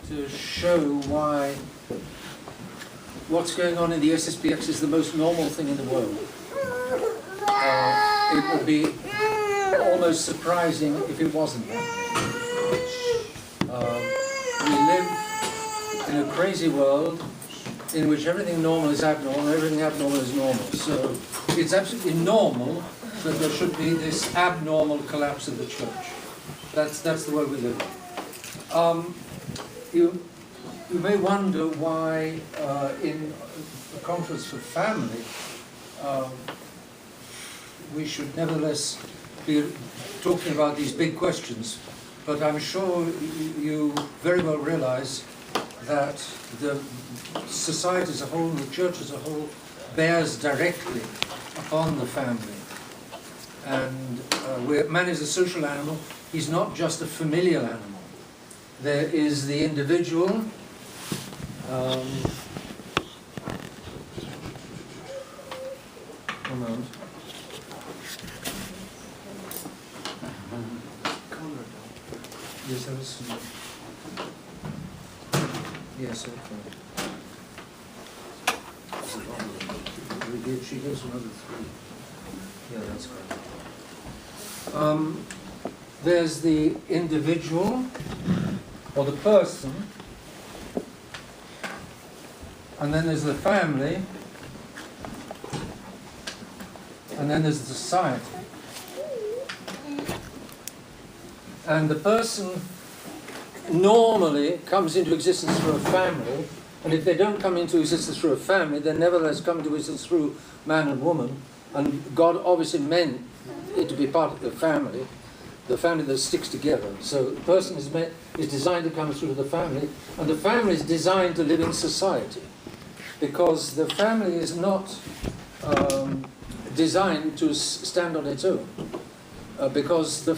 to show why what's going on in the SSPX is the most normal thing in the world. It would be almost surprising if it wasn't that. We live in a crazy world in which everything normal is abnormal and everything abnormal is normal. So it's absolutely normal that there should be this abnormal collapse of the church. That's the world we live in. You may wonder why in a conference for family we should nevertheless be talking about these big questions, but I'm sure you very well realize that the society as a whole, the church as a whole, bears directly upon the family. And man is a social animal. He's not just a familial animal. There is the individual. One moment. Yes, I was. Yes, okay. She gives another 3. Yeah, that's correct. There's the individual, or the person, and then there's the family, and then there's the society. And the person normally comes into existence through a family, and if they don't come into existence through a family, they nevertheless come into existence through man and woman. And God obviously meant it to be part of the family that sticks together. So the person is designed to come through the family, and the family is designed to live in society, because the family is not designed to stand on its own, because the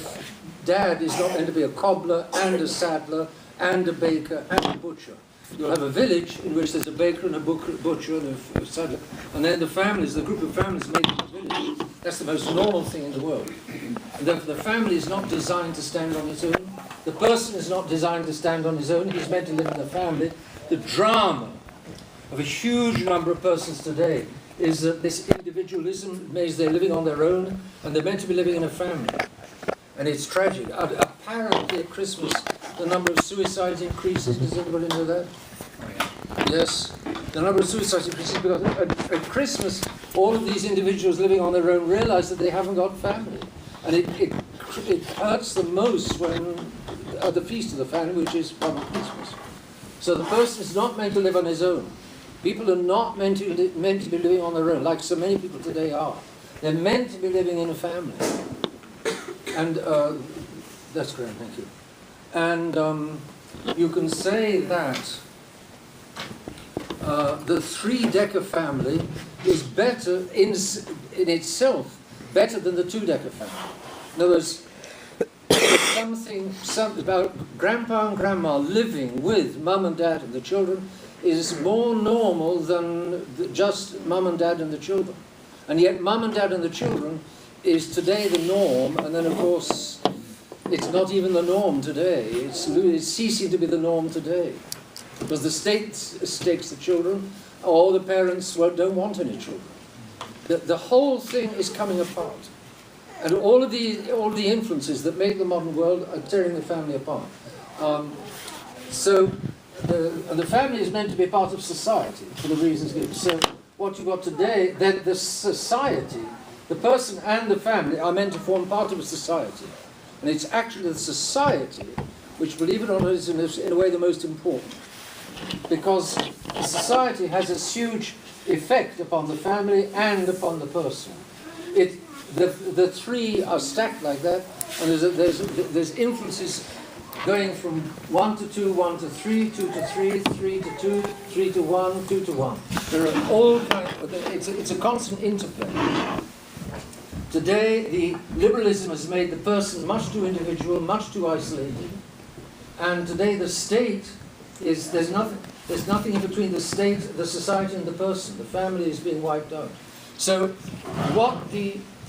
dad is not meant to be a cobbler and a saddler and a baker and a butcher. You'll have a village in which there's a baker and a butcher and a saddler, and then the group of families make a village. That's the most normal thing in the world. And therefore the family is not designed to stand on its own. The person is not designed to stand on his own. He's meant to live in the family. The drama of a huge number of persons today is that this individualism means they're living on their own, and they're meant to be living in a family. And it's tragic. Apparently at Christmas, the number of suicides increases. Does anybody know that? Yes. The number of suicides increases because at Christmas, all of these individuals living on their own realize that they haven't got family. And it hurts them most when at the feast of the family, which is Father Christmas. So the person is not meant to live on his own. People are not meant to be living on their own, like so many people today are. They're meant to be living in a family. And that's great, thank you. And you can say that the 3-decker family is better in itself, better than the 2-decker family. In other words, something about grandpa and grandma living with mum and dad and the children is more normal than just mum and dad and the children. And yet mum and dad and the children is today the norm, and then of course it's not even the norm today. It's ceasing to be the norm today. Because the state takes the children, or the parents don't want any children. The whole thing is coming apart. And all of the influences that make the modern world are tearing the family apart. So the family is meant to be part of society for the reasons given. So what you've got today, that the society, the person and the family are meant to form part of a society. And it's actually the society which, believe it or not, is in a way the most important. Because the society has a huge effect upon the family and upon the person. The 3 are stacked like that, and there's influences going from 1 to 2, 1 to 3, 2 to 3, 3 to 2, 3 to 1, 2 to 1. There are all kinds. It's a constant interplay. Today, the liberalism has made the person much too individual, much too isolated, and today the state is there's nothing in between the state, the society, and the person. The family is being wiped out. So,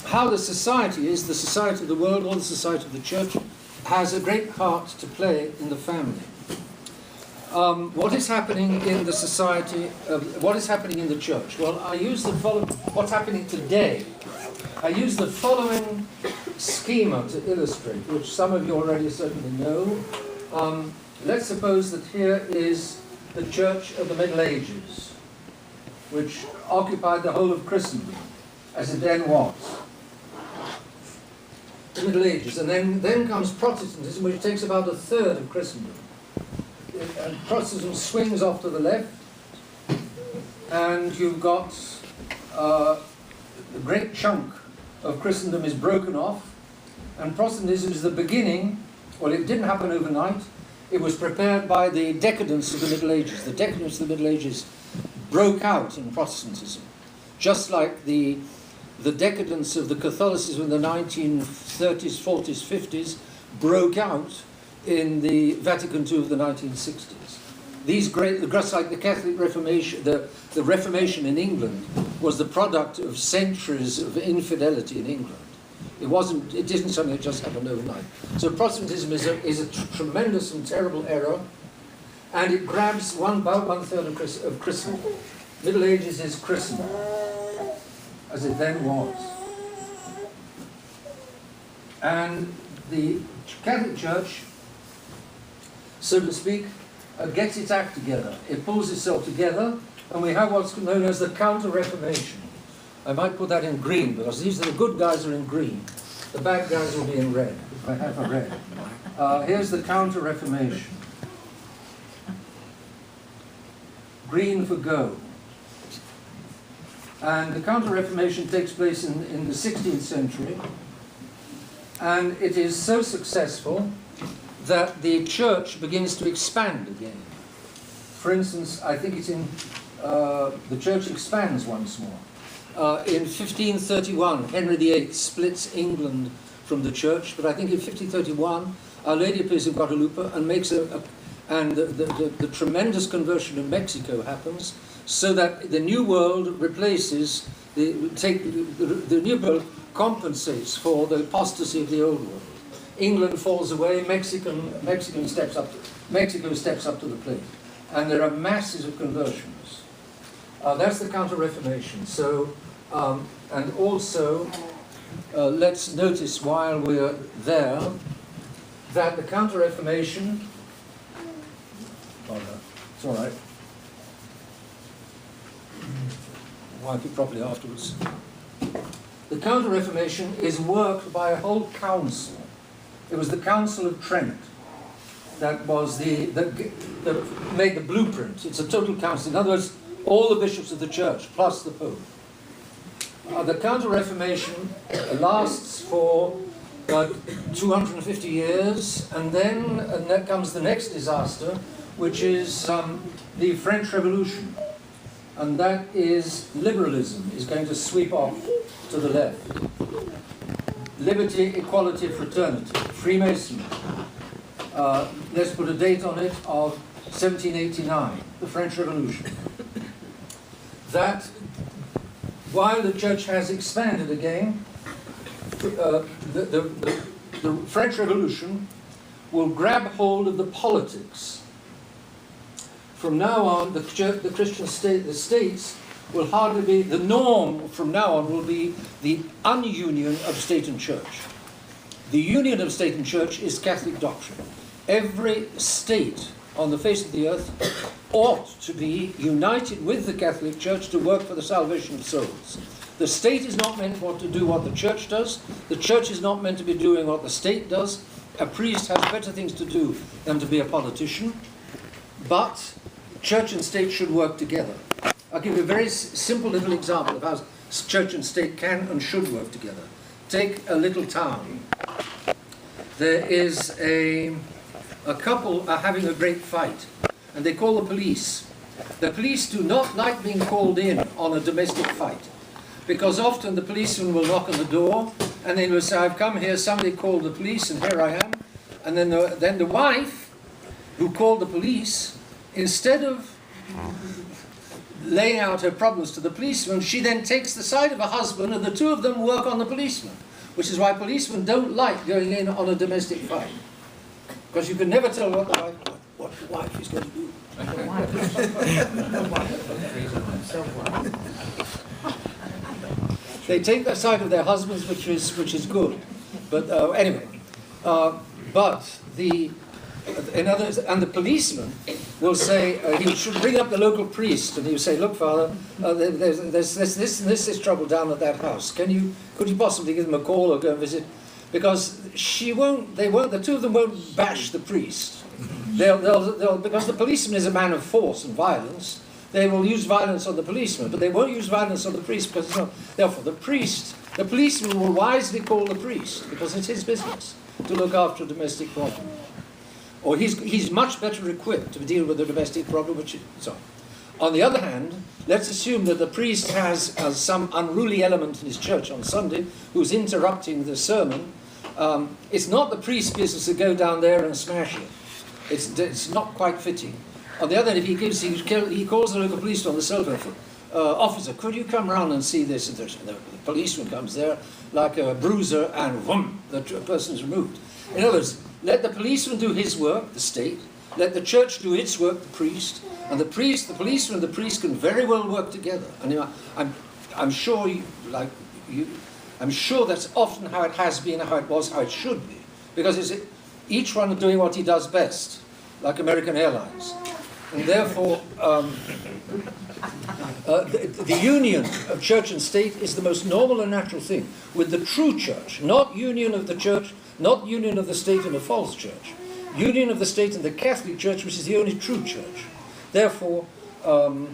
how the society is, the society of the world or the society of the church, has a great part to play in the family. what is happening in the society, what is happening in the church? Well, I use the following, what's happening today. I use the following schema to illustrate, which some of you already certainly know. Let's suppose that here is the church of the Middle Ages, which occupied the whole of Christendom, as it then was. The Middle Ages. And then comes Protestantism, which takes about a third of Christendom. And Protestantism swings off to the left, and you've got a great chunk of Christendom is broken off, and Protestantism is the beginning. Well, it didn't happen overnight. It was prepared by the decadence of the Middle Ages. The decadence of the Middle Ages broke out in Protestantism, just like the decadence of the Catholicism in the 1930s, 40s, 50s broke out in the Vatican II of the 1960s. These great, just like the Catholic Reformation, the Reformation in England was the product of centuries of infidelity in England. It isn't something that just happened overnight. So Protestantism is a tremendous and terrible error, and it grabs about one third of Christendom. Middle Ages is Christendom, as it then was. And the Catholic Church, so to speak, gets its act together. It pulls itself together, and we have what's known as the Counter-Reformation. I might put that in green, because these are the good guys are in green. The bad guys will be in red, if I have a red. Here's the Counter-Reformation. Green for go. And the Counter-Reformation takes place in the 16th century, and it is so successful that the church begins to expand again. For instance, I think it's in, the church expands once more. In 1531, Henry VIII splits England from the church, but I think in 1531, Our Lady appears in Guadalupe and makes the tremendous conversion of Mexico happens, so that the New World replaces, the New World compensates for the apostasy of the Old World. England falls away, Mexico steps up to the plate, and there are masses of conversions. That's the Counter-Reformation. So, and also, let's notice while we're there that the Counter-Reformation, it's all right, wipe it properly afterwards. The Counter-Reformation is worked by a whole council. It was the Council of Trent that was that made the blueprint. It's a total council. In other words, all the bishops of the church, plus the Pope. The Counter-Reformation lasts for 250 years, and then comes the next disaster, which is the French Revolution. And that is liberalism is going to sweep off to the left. Liberty, equality, fraternity, Freemasonry. Let's put a date on it of 1789, the French Revolution. That, while the church has expanded again, the French Revolution will grab hold of the politics. From now on, the Christian state, the states, will hardly be, the norm from now on will be the ununion of state and church. The union of state and church is Catholic doctrine. Every state on the face of the earth ought to be united with the Catholic Church to work for the salvation of souls. The state is not meant to do what the church does. The church is not meant to be doing what the state does. A priest has better things to do than to be a politician. But church and state should work together. I'll give you a very simple little example of how church and state can and should work together. Take a little town. There is a couple are having a great fight, and they call the police. The police do not like being called in on a domestic fight, because often the policeman will knock on the door, and they will say, "I've come here, somebody called the police, and here I am." And then the wife, who called the police, instead of laying out her problems to the policeman, she then takes the side of her husband, and the two of them work on the policeman, which is why policemen don't like going in on a domestic fight, because you can never tell what the wife is going to do. They take the side of their husbands, which is good. But anyway, but in others, and the policeman will say he should bring up the local priest, and he will say, "Look, Father, there's this trouble down at that house. Could you possibly give them a call or go and visit?" Because the two of them won't bash the priest. They'll because the policeman is a man of force and violence. They will use violence on the policeman, but they won't use violence on the priest because it's not. Therefore, the policeman will wisely call the priest because it's his business to look after a domestic problem. Or he's much better equipped to deal with a domestic problem, On the other hand, let's assume that the priest has some unruly element in his church on Sunday who's interrupting the sermon. It's not the priest's business to go down there and smash it. It's not quite fitting. On the other hand, if he calls the local police on the cell phone, "Officer, could you come round and see this?" And the policeman comes there like a bruiser, and whoom, the person's removed. In other words, let the policeman do his work, the state. Let the church do its work, the priest. And the policeman and the priest can very well work together. And I'm sure I'm sure that's often how it has been, how it was, how it should be. Because each one doing what he does best, like American Airlines. And therefore, the union of church and state is the most normal and natural thing with the true church, not union of the church, not union of the state and a false church. Union of the state and the Catholic Church, which is the only true church. Therefore, the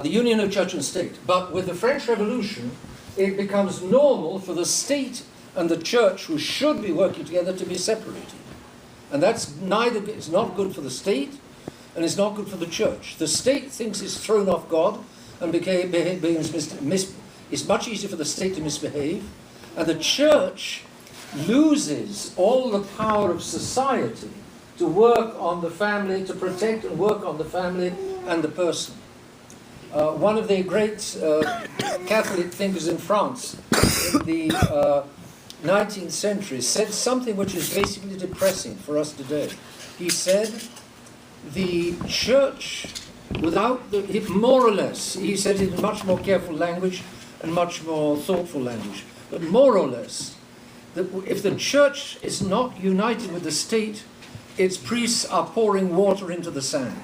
union of church and state. But with the French Revolution, it becomes normal for the state and the church, who should be working together, to be separated. And it's not good for the state, and it's not good for the church. The state thinks it's thrown off God, and it's much easier for the state to misbehave, and the church loses all the power of society to work on the family, to protect and work on the family and the person. One of the great Catholic thinkers in France in the 19th century said something which is basically depressing for us today. He said, the church, more or less, he said it in much more careful language and much more thoughtful language, but more or less, that if the church is not united with the state, its priests are pouring water into the sand.